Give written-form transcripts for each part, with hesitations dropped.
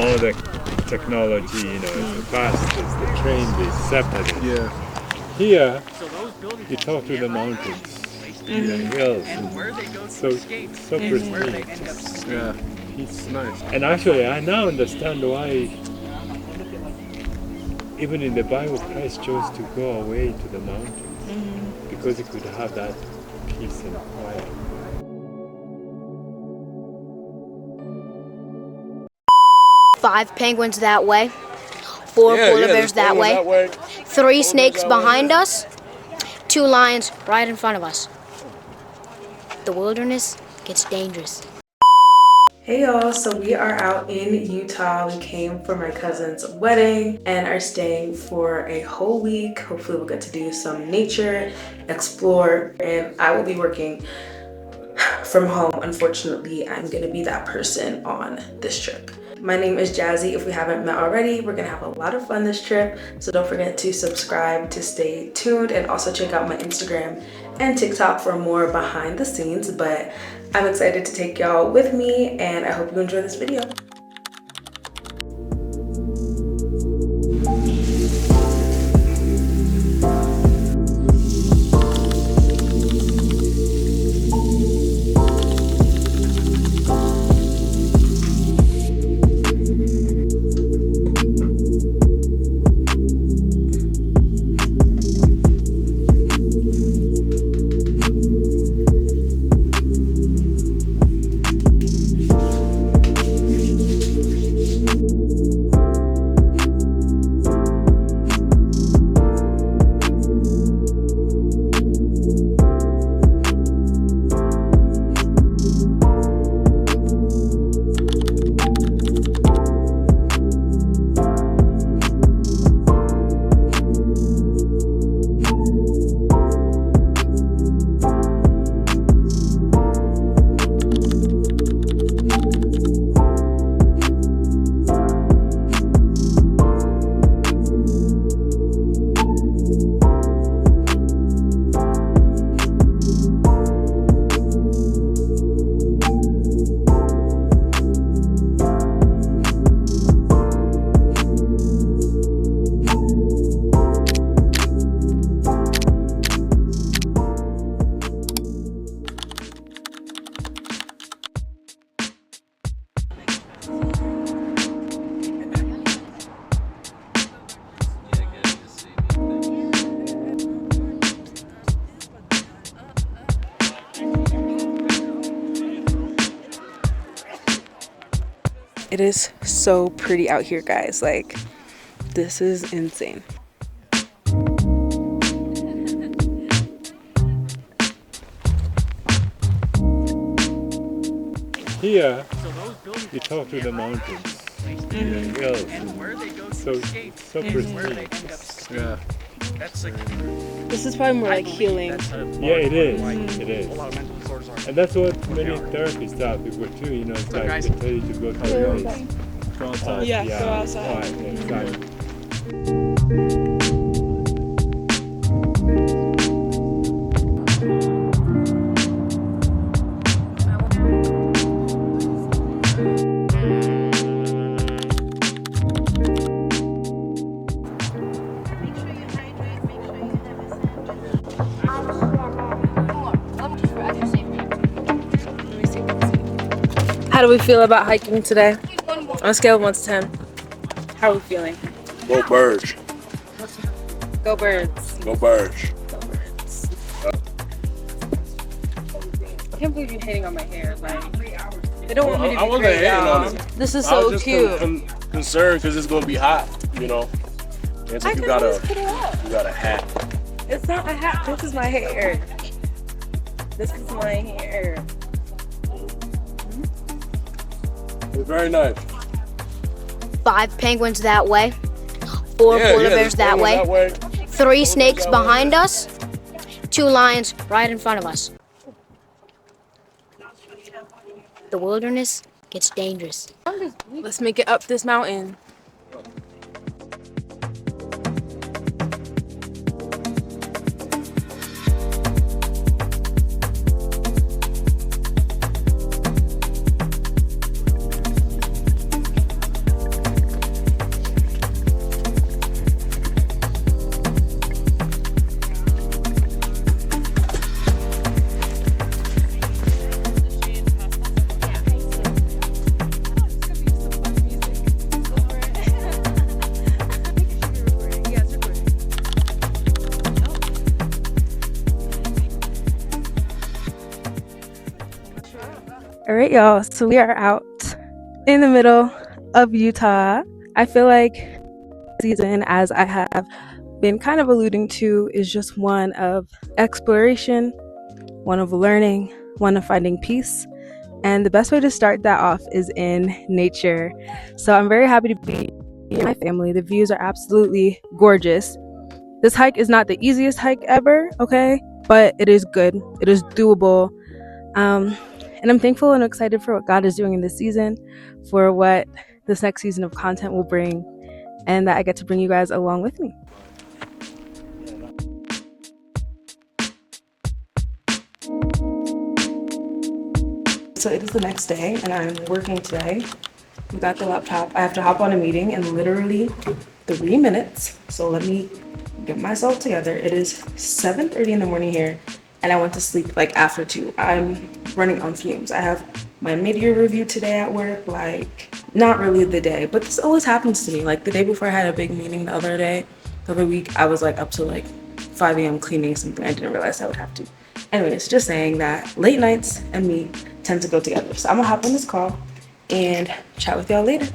all the technology, you know, the buses, the train, the separate. Yeah. Here, you talk to the mountains, the hills, and so pristine. Yeah. It's nice. And actually, I now understand why, even in the Bible, Christ chose to go away to the mountains, because he could have that peace and quiet. Five penguins that way, four polar bears that way, three snakes behind us, two lions right in front of us. The wilderness gets dangerous. Hey y'all, so we are out in Utah. We came for my cousin's wedding and are staying for a whole week. Hopefully we'll get to do some nature, explore, and I will be working from home. Unfortunately, I'm gonna be that person on this trip. My name is Jaazy. If we haven't met already, we're gonna have a lot of fun this trip. So don't forget to subscribe to stay tuned, and also check out my Instagram and TikTok for more behind the scenes. But I'm excited to take y'all with me, and I hope you enjoy this video. It is so pretty out here, guys. Like, this is insane. Here, you talk to the mountains, the hills, and so pristine. Yeah. This is probably more like healing. Yeah, it is. It is. And that's what many therapists tell people too. You know, it's like they tell you to go to the place. Go outside. Yeah, go outside. Quiet, exactly. How do we feel about hiking today? On a scale of 1 to 10. How are we feeling? Go birds. Go birds. Go birds. Go birds. I can't believe you're hating on my hair. Like, they don't want me to be I wasn't great, hating on y'all. it. This is I so was just cute. concerned because it's gonna be hot, you know. And so I you can got always put it up. a hat. It's not a hat. This is my hair. This is my hair. It's very nice. Five penguins that way, four polar bears that way, three snakes behind us, two lions right in front of us. The wilderness gets dangerous. Let's make it up this mountain. All right, y'all. So we are out in the middle of Utah. I feel like season, as I have been kind of alluding to, is just one of exploration, one of learning, one of finding peace. And the best way to start that off is in nature. So I'm very happy to be with my family. The views are absolutely gorgeous. This hike is not the easiest hike ever, okay? But it is good. It is doable. And I'm thankful and excited for what God is doing in this season, for what this next season of content will bring, and that I get to bring you guys along with me. So it is the next day and I'm working today. We got the laptop. I have to hop on a meeting in literally 3 minutes. So let me get myself together. It is 7:30 in the morning here and I went to sleep like after 2. I'm running on fumes. I have my mid-year review today at work, like not really the day, but this always happens to me. Like the day before I had a big meeting the other week, I was like up to like 5 a.m. cleaning something I didn't realize I would have to. Anyways, just saying that late nights and me tend to go together. So I'm gonna hop on this call and chat with y'all later.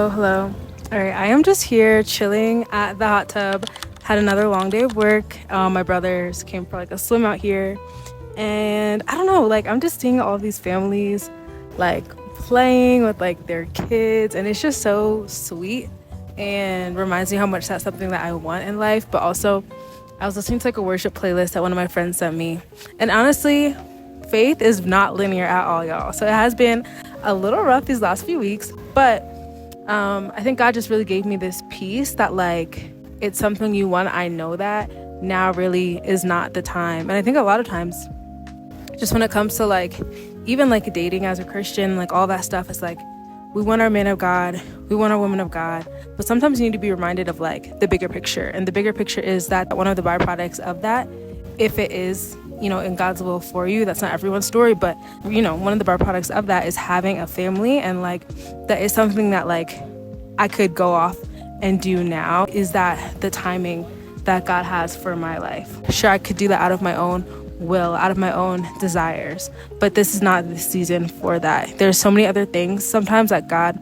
Hello. All right, I am just here chilling at the hot tub. Had another long day of work. My brothers came for like a swim out here. And I don't know, like I'm just seeing all these families like playing with like their kids. And it's just so sweet and reminds me how much that's something that I want in life. But also I was listening to like a worship playlist that one of my friends sent me. And honestly, faith is not linear at all, y'all. So it has been a little rough these last few weeks, but I think God just really gave me this peace that like it's something you want. I know that now really is not the time. And I think a lot of times just when it comes to like even like dating as a Christian, like all that stuff is like we want our man of God, we want our woman of God, but sometimes you need to be reminded of like the bigger picture. And the bigger picture is that one of the byproducts of that, if it is, you know, in God's will for you, that's not everyone's story, but you know, one of the byproducts of that is having a family. And like that is something that like I could go off and do now. Is that the timing that God has for my life? Sure, I could do that out of my own will, out of my own desires, but this is not the season for that. There's so many other things sometimes that God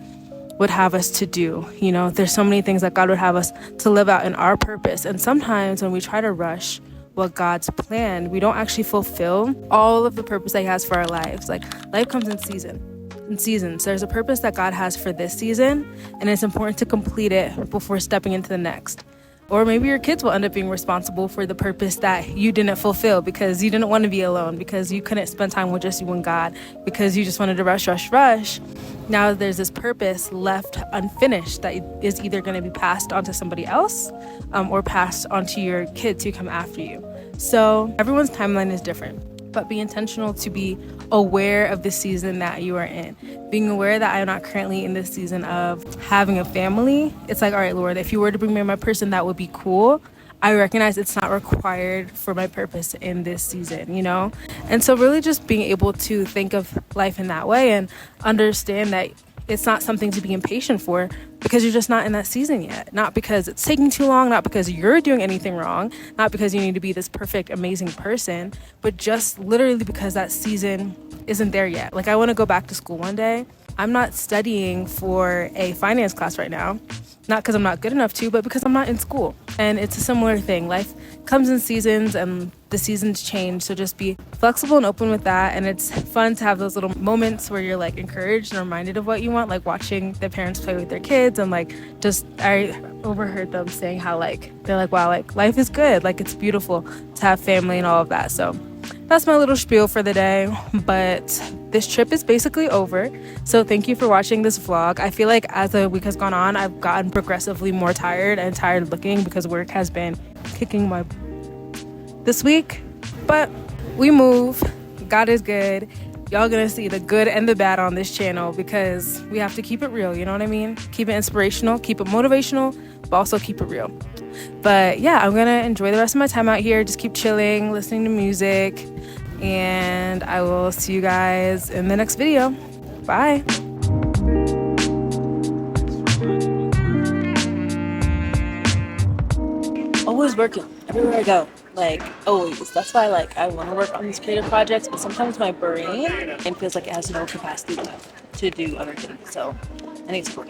would have us to do. You know, there's so many things that God would have us to live out in our purpose. And sometimes when we try to rush what God's planned, we don't actually fulfill all of the purpose that He has for our lives. Like life comes in seasons. There's a purpose that God has for this season, and it's important to complete it before stepping into the next. Or maybe your kids will end up being responsible for the purpose that you didn't fulfill because you didn't want to be alone, because you couldn't spend time with just you and God, because you just wanted to rush. Now there's this purpose left unfinished that is either going to be passed on to somebody else or passed on to your kids who come after you. So everyone's timeline is different. But be intentional to be aware of the season that you are in. Being aware that I'm not currently in this season of having a family. It's like, all right, Lord, if you were to bring me my person, that would be cool. I recognize it's not required for my purpose in this season, you know? And so really just being able to think of life in that way and understand that it's not something to be impatient for, because you're just not in that season yet. Not because it's taking too long, not because you're doing anything wrong, not because you need to be this perfect, amazing person, but just literally because that season isn't there yet. Like, I want to go back to school one day. I'm not studying for a finance class right now, not because I'm not good enough to, but because I'm not in school. And it's a similar thing. Life comes in seasons and the seasons change. So just be flexible and open with that. And it's fun to have those little moments where you're like encouraged and reminded of what you want, like watching the parents play with their kids. And like, just, I overheard them saying how like, they're like, wow, like life is good. Like, it's beautiful to have family and all of that. So that's my little spiel for the day, but this trip is basically over. So thank you for watching this vlog. I feel like as the week has gone on, I've gotten progressively more tired and tired looking because work has been kicking my this week. But we move. God is good. Y'all gonna see the good and the bad on this channel because we have to keep it real, you know what I mean? Keep it inspirational, keep it motivational, but also keep it real. But yeah, I'm gonna enjoy the rest of my time out here. Just keep chilling, listening to music, and I will see you guys in the next video. Bye. Always working everywhere I go, like always. That's why like I want to work on these creative projects, but sometimes my brain feels like it has no capacity left to do other things, so I need to work.